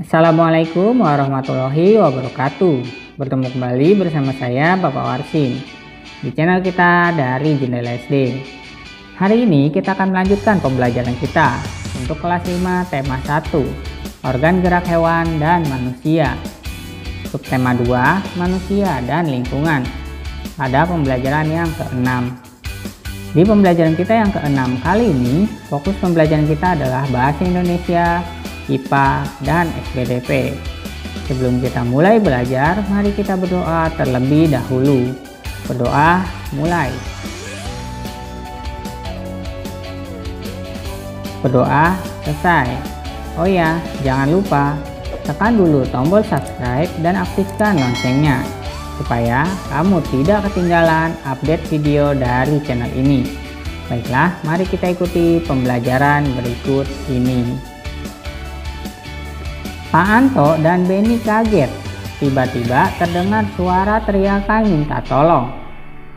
Assalamualaikum warahmatullahi wabarakatuh. Bertemu kembali bersama saya Bapak Warsim di channel kita dari Jendela SD. Hari ini kita akan melanjutkan pembelajaran kita untuk kelas 5 tema 1, organ gerak hewan dan manusia. Subtema 2, manusia dan lingkungan, pada pembelajaran yang ke-6. Di pembelajaran kita yang ke-6 kali ini, fokus pembelajaran kita adalah bahasa Indonesia, IPA, dan SPDP. Sebelum kita mulai belajar, mari kita berdoa terlebih dahulu. Berdoa mulai. Berdoa selesai. Oh ya, jangan lupa tekan dulu tombol subscribe dan aktifkan loncengnya supaya kamu tidak ketinggalan update video dari channel ini. Baiklah, mari kita ikuti pembelajaran berikut ini. Pak Anto dan Benny kaget. Tiba-tiba terdengar suara teriakan minta tolong.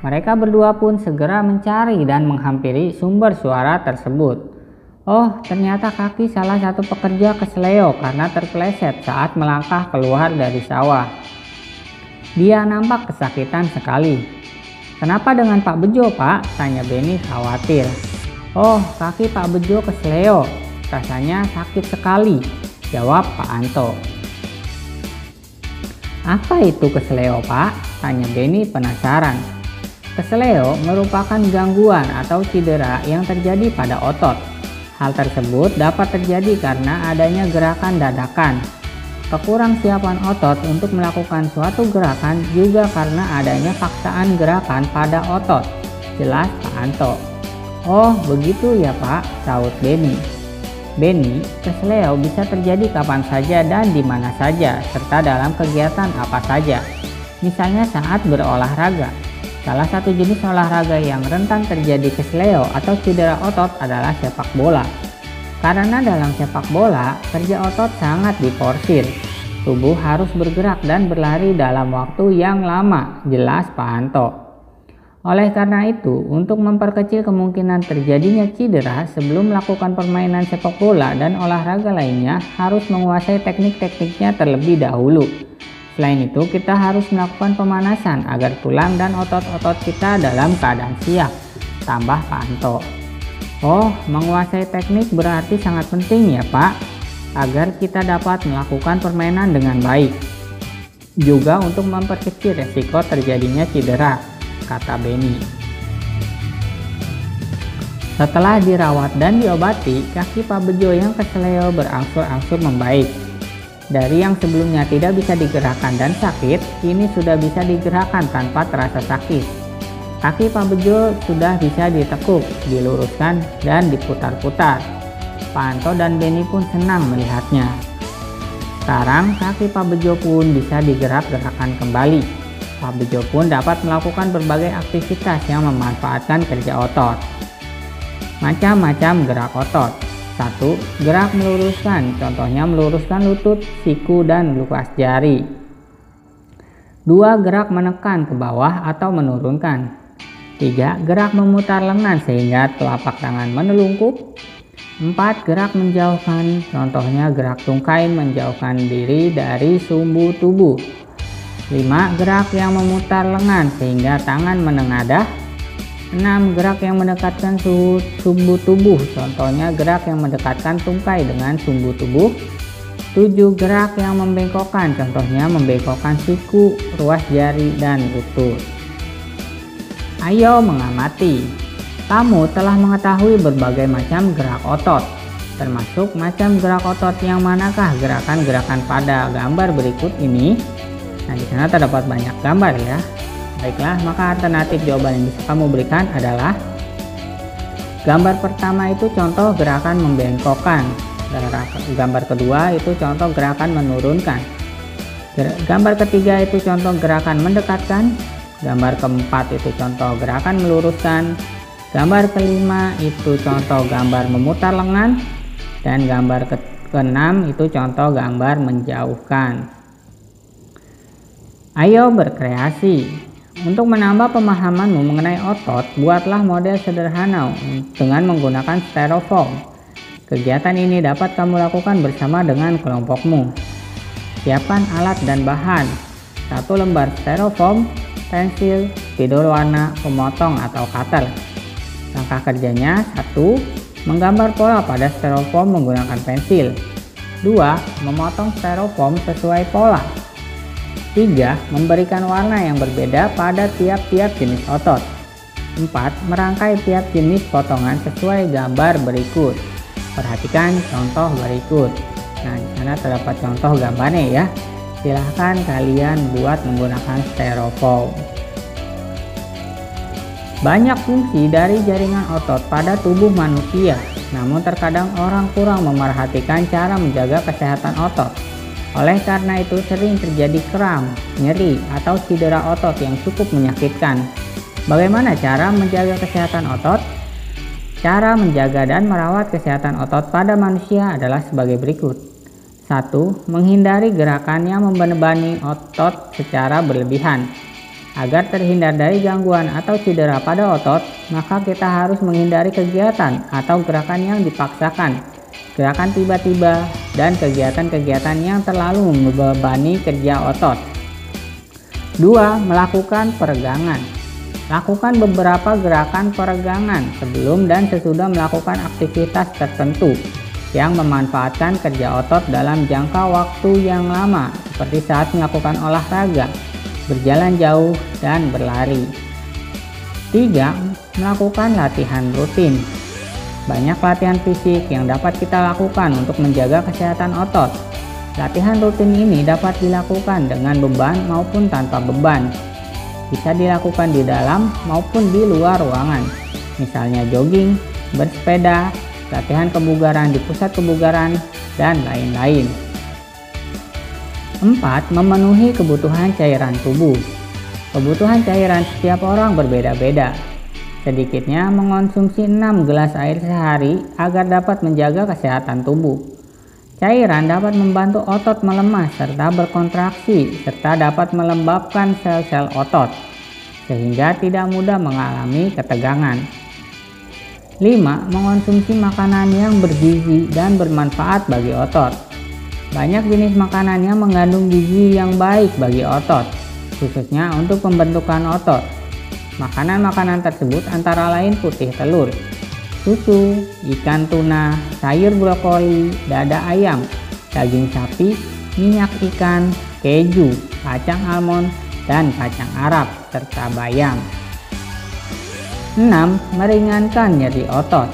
Mereka berdua pun segera mencari dan menghampiri sumber suara tersebut. Oh, ternyata kaki salah satu pekerja kesleo karena terpeleset saat melangkah keluar dari sawah. Dia nampak kesakitan sekali. Kenapa dengan Pak Bejo, Pak? Tanya Benny khawatir. Oh, kaki Pak Bejo kesleo. Rasanya sakit sekali, jawab Pak Anto. Apa itu kesleo, Pak? Tanya Benny penasaran. Kesleo merupakan gangguan atau cedera yang terjadi pada otot. Hal tersebut dapat terjadi karena adanya gerakan dadakan. Kekurangsiapan otot untuk melakukan suatu gerakan juga karena adanya paksaan gerakan pada otot, jelas Pak Anto. Oh, begitu ya, Pak, sahut Benny. Benny, kesleo bisa terjadi kapan saja dan di mana saja, serta dalam kegiatan apa saja. Misalnya saat berolahraga. Salah satu jenis olahraga yang rentan terjadi kesleo atau cedera otot adalah sepak bola. Karena dalam sepak bola, kerja otot sangat diporsir. Tubuh harus bergerak dan berlari dalam waktu yang lama, jelas Pak Anto. Oleh karena itu, untuk memperkecil kemungkinan terjadinya cedera sebelum melakukan permainan sepak bola dan olahraga lainnya, harus menguasai teknik-tekniknya terlebih dahulu. Selain itu, kita harus melakukan pemanasan agar tulang dan otot-otot kita dalam keadaan siap, tambah Pak Anto. Oh, menguasai teknik berarti sangat penting ya, Pak, agar kita dapat melakukan permainan dengan baik. Juga untuk memperkecil resiko terjadinya cedera, kata Benny. Setelah dirawat dan diobati, kaki Pak Bejo yang kesleo berangsur-angsur membaik. Dari yang sebelumnya tidak bisa digerakkan dan sakit, kini sudah bisa digerakkan tanpa terasa sakit. Kaki Pak Bejo sudah bisa ditekuk, diluruskan, dan diputar-putar. Pak Anto dan Benny pun senang melihatnya. Sekarang kaki Pak Bejo pun bisa digerak-gerakan kembali. Pak Bejo pun dapat melakukan berbagai aktivitas yang memanfaatkan kerja otot. Macam-macam gerak otot. 1. Gerak meluruskan, contohnya meluruskan lutut, siku, dan lukas jari. 2. Gerak menekan ke bawah atau menurunkan. 3. Gerak memutar lengan sehingga telapak tangan menelungkup. 4. Gerak menjauhkan, contohnya gerak tungkai menjauhkan diri dari sumbu tubuh. 5. Gerak yang memutar lengan sehingga tangan menengadah. 6. Gerak yang mendekatkan sumbu tubuh, contohnya gerak yang mendekatkan tungkai dengan sumbu tubuh. 7. Gerak yang membengkokkan, contohnya membengkokkan siku, ruas jari, dan lutut. Ayo mengamati. Kamu telah mengetahui berbagai macam gerak otot, termasuk macam gerak otot yang manakah gerakan-gerakan pada gambar berikut ini. Nah, di sana terdapat banyak gambar ya. Baiklah, maka alternatif jawaban yang bisa kamu berikan adalah gambar pertama itu contoh gerakan membengkokkan, gambar kedua itu contoh gerakan menurunkan, gambar ketiga itu contoh gerakan mendekatkan, gambar keempat itu contoh gerakan meluruskan, gambar kelima itu contoh gambar memutar lengan, dan gambar keenam itu contoh gambar menjauhkan. Ayo berkreasi. Untuk menambah pemahamanmu mengenai otot, buatlah model sederhana dengan menggunakan styrofoam. Kegiatan ini dapat kamu lakukan bersama dengan kelompokmu. Siapkan alat dan bahan: 1 lembar styrofoam, pensil, spidol warna, pemotong atau cutter. Langkah kerjanya: 1. Menggambar pola pada styrofoam menggunakan pensil. 2. Memotong styrofoam sesuai pola. 3. Memberikan warna yang berbeda pada tiap-tiap jenis otot. 4. Merangkai tiap jenis potongan sesuai gambar berikut. Perhatikan contoh berikut. Nah, di sana terdapat contoh gambarnya ya. Silahkan kalian buat menggunakan styrofoam. Banyak fungsi dari jaringan otot pada tubuh manusia, namun terkadang orang kurang memerhatikan cara menjaga kesehatan otot. Oleh karena itu sering terjadi kram, nyeri, atau cedera otot yang cukup menyakitkan. Bagaimana cara menjaga kesehatan otot? Cara menjaga dan merawat kesehatan otot pada manusia adalah sebagai berikut. 1. Menghindari gerakan yang membebani otot secara berlebihan. Agar terhindar dari gangguan atau cedera pada otot, maka kita harus menghindari kegiatan atau gerakan yang dipaksakan, gerakan tiba-tiba, dan kegiatan-kegiatan yang terlalu membebani kerja otot. 2. Melakukan peregangan. Lakukan beberapa gerakan peregangan sebelum dan sesudah melakukan aktivitas tertentu yang memanfaatkan kerja otot dalam jangka waktu yang lama, seperti saat melakukan olahraga, berjalan jauh, dan berlari. 3. Melakukan latihan rutin. Banyak latihan fisik yang dapat kita lakukan untuk menjaga kesehatan otot. Latihan rutin ini dapat dilakukan dengan beban maupun tanpa beban. Bisa dilakukan di dalam maupun di luar ruangan, misalnya jogging, bersepeda, latihan kebugaran di pusat kebugaran, dan lain-lain. 4. Memenuhi kebutuhan cairan tubuh. Kebutuhan cairan setiap orang berbeda-beda. Sedikitnya mengonsumsi 6 gelas air sehari agar dapat menjaga kesehatan tubuh. Cairan dapat membantu otot melemah serta berkontraksi, serta dapat melembabkan sel-sel otot, sehingga tidak mudah mengalami ketegangan. 5. Mengonsumsi makanan yang bergizi dan bermanfaat bagi otot. Banyak jenis makanan yang mengandung gizi yang baik bagi otot, khususnya untuk pembentukan otot. Makanan-makanan tersebut antara lain putih telur, susu, ikan tuna, sayur brokoli, dada ayam, daging sapi, minyak ikan, keju, kacang almond, dan kacang Arab, serta bayam. 6. Meringankan nyeri otot.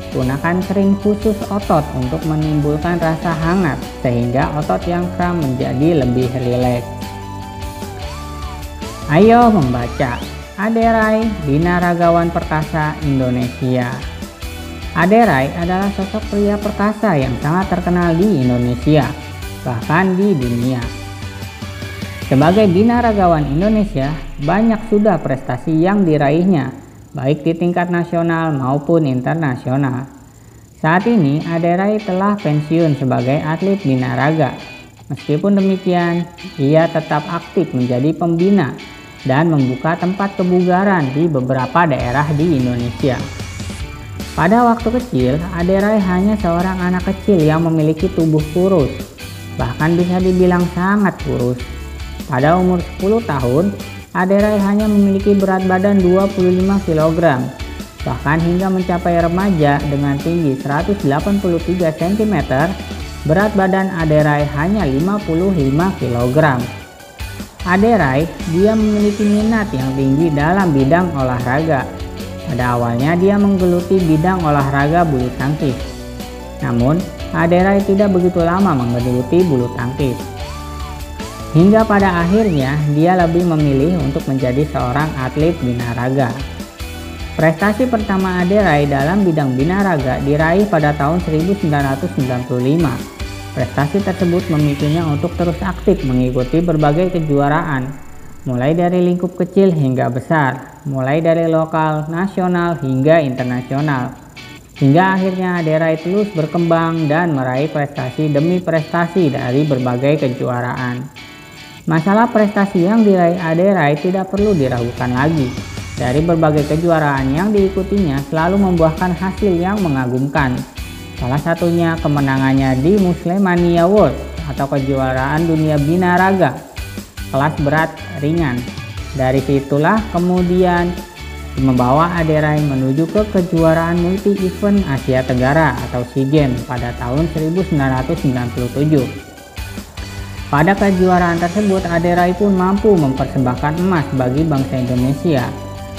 Gunakan krim khusus otot untuk menimbulkan rasa hangat sehingga otot yang kram menjadi lebih rileks. Ayo membaca. Aderai, binaragawan perkasa Indonesia. Aderai adalah sosok pria perkasa yang sangat terkenal di Indonesia, bahkan di dunia. Sebagai binaragawan Indonesia, banyak sudah prestasi yang diraihnya, baik di tingkat nasional maupun internasional. Saat ini Aderai telah pensiun sebagai atlet binaraga. Meskipun demikian, ia tetap aktif menjadi pembina dan membuka tempat kebugaran di beberapa daerah di Indonesia. Pada waktu kecil, Aderai hanya seorang anak kecil yang memiliki tubuh kurus, bahkan bisa dibilang sangat kurus. Pada umur 10 tahun, Aderai hanya memiliki berat badan 25 kg, bahkan hingga mencapai remaja dengan tinggi 183 cm, berat badan Aderai hanya 55 kg. Aderai, dia memiliki minat yang tinggi dalam bidang olahraga. Pada awalnya dia menggeluti bidang olahraga bulu tangkis. Namun, Aderai tidak begitu lama menggeluti bulu tangkis. Hingga pada akhirnya dia lebih memilih untuk menjadi seorang atlet binaraga. Prestasi pertama Aderai dalam bidang binaraga diraih pada tahun 1995. Prestasi tersebut memicunya untuk terus aktif mengikuti berbagai kejuaraan, mulai dari lingkup kecil hingga besar, mulai dari lokal, nasional, hingga internasional. Hingga akhirnya Aderai terus berkembang dan meraih prestasi demi prestasi dari berbagai kejuaraan. Masalah prestasi yang diraih Aderai tidak perlu diragukan lagi. Dari berbagai kejuaraan yang diikutinya selalu membuahkan hasil yang mengagumkan. Salah satunya kemenangannya di Muslemania World atau kejuaraan dunia binaraga kelas berat ringan. Dari situlah kemudian membawa Aderai menuju ke kejuaraan multi event Asia Tenggara atau SEA Games pada tahun 1997. Pada kejuaraan tersebut, Aderai pun mampu mempersembahkan emas bagi bangsa Indonesia.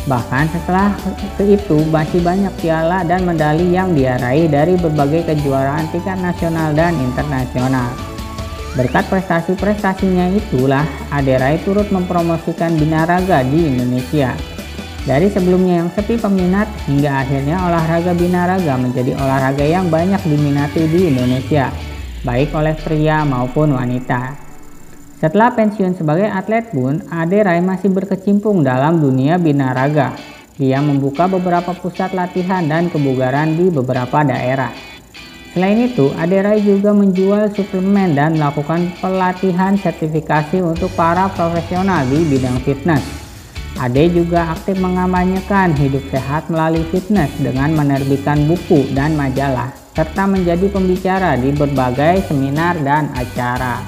Bahkan setelah itu masih banyak piala dan medali yang dia raih dari berbagai kejuaraan tingkat nasional dan internasional. Berkat prestasi-prestasinya itulah Aderai turut mempromosikan binaraga di Indonesia. Dari sebelumnya yang sepi peminat hingga akhirnya olahraga binaraga menjadi olahraga yang banyak diminati di Indonesia, baik oleh pria maupun wanita. Setelah pensiun sebagai atlet pun, Aderai masih berkecimpung dalam dunia binaraga. Dia membuka beberapa pusat latihan dan kebugaran di beberapa daerah. Selain itu, Aderai juga menjual suplemen dan melakukan pelatihan sertifikasi untuk para profesional di bidang fitness. Ade juga aktif mengampanyekan hidup sehat melalui fitness dengan menerbitkan buku dan majalah, serta menjadi pembicara di berbagai seminar dan acara.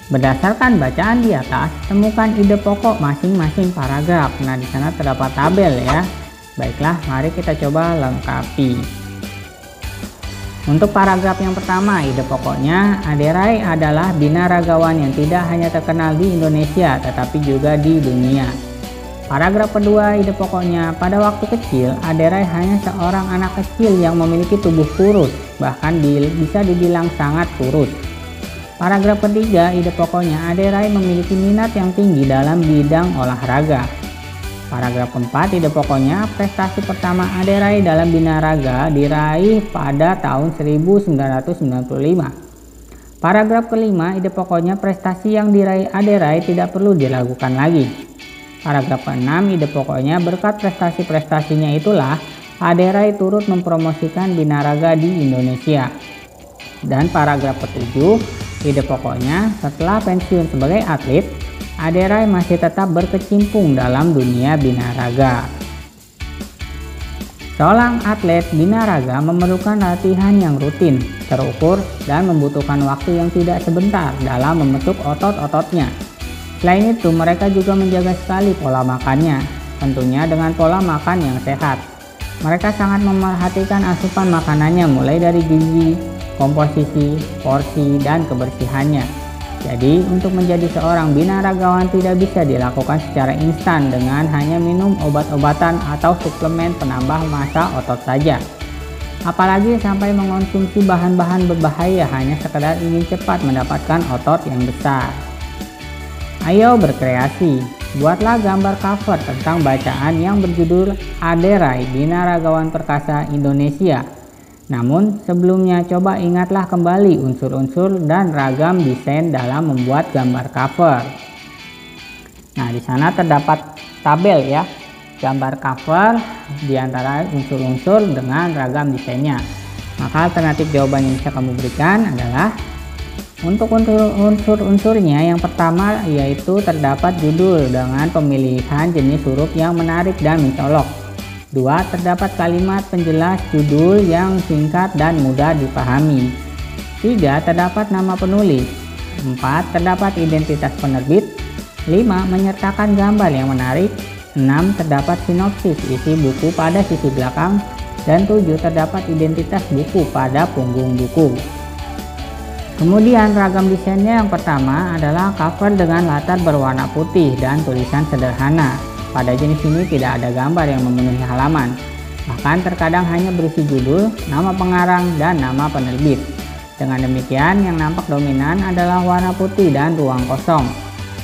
Berdasarkan bacaan di atas, temukan ide pokok masing-masing paragraf. Nah, di sana terdapat tabel ya. Baiklah, mari kita coba lengkapi. Untuk paragraf yang pertama, ide pokoknya, Aderai adalah binaragawan yang tidak hanya terkenal di Indonesia tetapi juga di dunia. Paragraf kedua, ide pokoknya, pada waktu kecil, Aderai hanya seorang anak kecil yang memiliki tubuh kurus, bahkan bisa dibilang sangat kurus. Paragraf ketiga, ide pokoknya, Aderai memiliki minat yang tinggi dalam bidang olahraga. Paragraf keempat, ide pokoknya, prestasi pertama Aderai dalam binaraga diraih pada tahun 1995. Paragraf kelima, ide pokoknya, prestasi yang diraih Aderai tidak perlu diragukan lagi. Paragraf keenam, ide pokoknya, berkat prestasi-prestasinya itulah Aderai turut mempromosikan binaraga di Indonesia. Dan paragraf ketujuh, ide pokoknya, setelah pensiun sebagai atlet, Aderai masih tetap berkecimpung dalam dunia binaraga. Seorang atlet binaraga memerlukan latihan yang rutin, terukur, dan membutuhkan waktu yang tidak sebentar dalam membentuk otot-ototnya. Selain itu, mereka juga menjaga sekali pola makannya, tentunya dengan pola makan yang sehat. Mereka sangat memerhatikan asupan makanannya mulai dari gizi, komposisi, porsi, dan kebersihannya. Jadi, untuk menjadi seorang binaragawan tidak bisa dilakukan secara instan dengan hanya minum obat-obatan atau suplemen penambah massa otot saja. Apalagi sampai mengonsumsi bahan-bahan berbahaya hanya sekedar ingin cepat mendapatkan otot yang besar. Ayo berkreasi, buatlah gambar cover tentang bacaan yang berjudul Aderai Binaragawan Perkasa Indonesia. Namun sebelumnya coba ingatlah kembali unsur-unsur dan ragam desain dalam membuat gambar cover. Nah, di sana terdapat tabel ya, gambar cover di antara unsur-unsur dengan ragam desainnya. Maka alternatif jawaban yang bisa kamu berikan adalah untuk unsur-unsurnya yang pertama yaitu terdapat judul dengan pemilihan jenis huruf yang menarik dan mencolok. 2. Terdapat kalimat penjelas judul yang singkat dan mudah dipahami. 3. Terdapat nama penulis. 4. Terdapat identitas penerbit. 5. Menyertakan gambar yang menarik. 6. Terdapat sinopsis isi buku pada sisi belakang. Dan 7. Terdapat identitas buku pada punggung buku. Kemudian ragam desainnya yang pertama adalah cover dengan latar berwarna putih dan tulisan sederhana. Pada jenis ini tidak ada gambar yang memenuhi halaman, bahkan terkadang hanya berisi judul, nama pengarang, dan nama penerbit. Dengan demikian, yang nampak dominan adalah warna putih dan ruang kosong.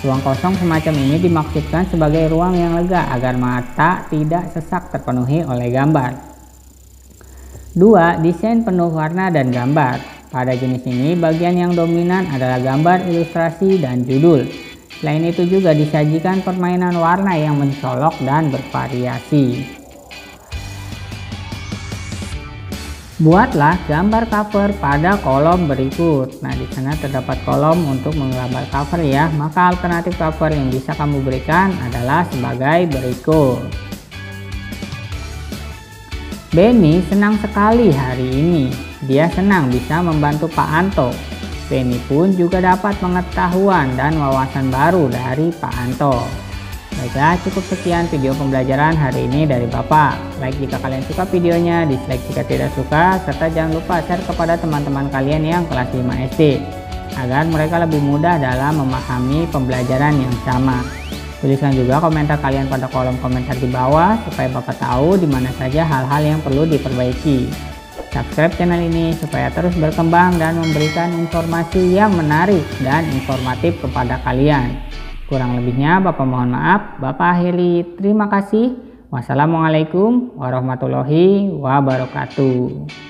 Ruang kosong semacam ini dimaksudkan sebagai ruang yang lega agar mata tidak sesak terpenuhi oleh gambar. 2. Desain penuh warna dan gambar. Pada jenis ini, bagian yang dominan adalah gambar, ilustrasi, dan judul. Selain itu juga disajikan permainan warna yang mencolok dan bervariasi. Buatlah gambar cover pada kolom berikut. Nah, di sana terdapat kolom untuk menggambar cover ya. Maka alternatif cover yang bisa kamu berikan adalah sebagai berikut. Benny senang sekali hari ini. Dia senang bisa membantu Pak Anto. Penny pun juga dapat pengetahuan dan wawasan baru dari Pak Anto. Baiklah, cukup sekian video pembelajaran hari ini dari Bapak. Like jika kalian suka videonya, dislike jika tidak suka, serta jangan lupa share kepada teman-teman kalian yang kelas 5 SD, agar mereka lebih mudah dalam memahami pembelajaran yang sama. Tuliskan juga komentar kalian pada kolom komentar di bawah, supaya Bapak tahu di mana saja hal-hal yang perlu diperbaiki. Subscribe channel ini supaya terus berkembang dan memberikan informasi yang menarik dan informatif kepada kalian. Kurang lebihnya Bapak mohon maaf. Bapak akhiri. Terima kasih. Wassalamualaikum warahmatullahi wabarakatuh.